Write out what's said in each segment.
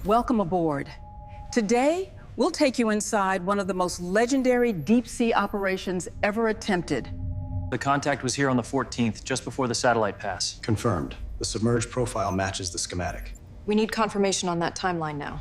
Welcome aboard. Today, we'll take you inside one of the most legendary deep-sea operations ever attempted. The contact was here on the 14th, just before the satellite pass. Confirmed. The submerged profile matches the schematic. We need confirmation on that timeline now.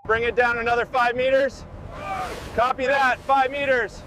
Bring it down another 5 meters. Copy that, 5 meters.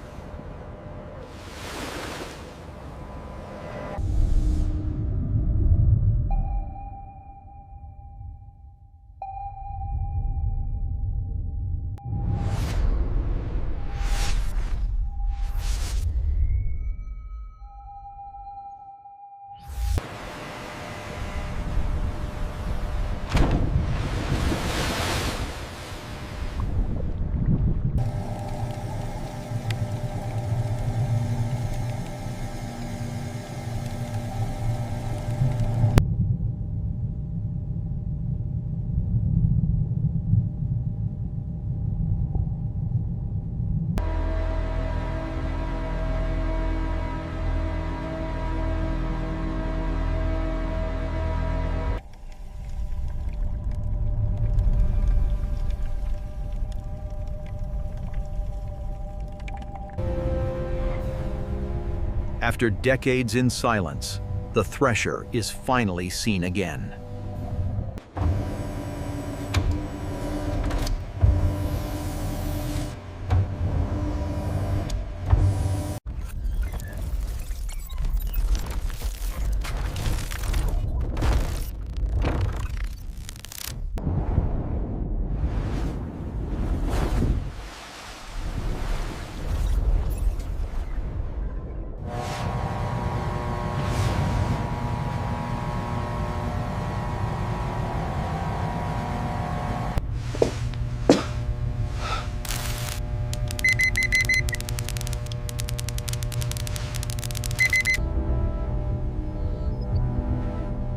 After decades in silence, the Thresher is finally seen again.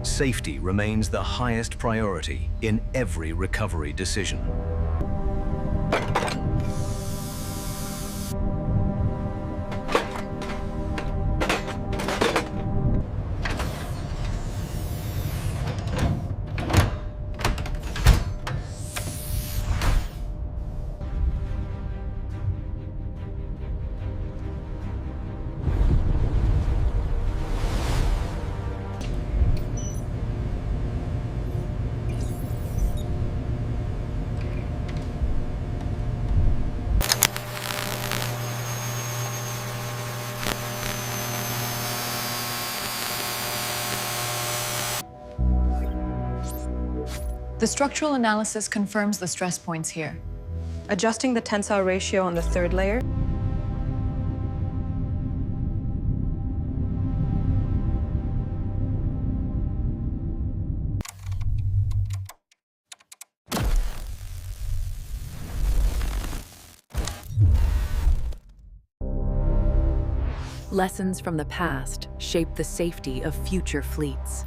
Safety remains the highest priority in every recovery decision. The structural analysis confirms the stress points here. Adjusting the tensile ratio on the third layer. Lessons from the past shape the safety of future fleets.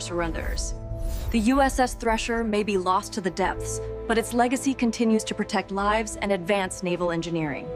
Surrenders. The USS Thresher may be lost to the depths, but its legacy continues to protect lives and advance naval engineering.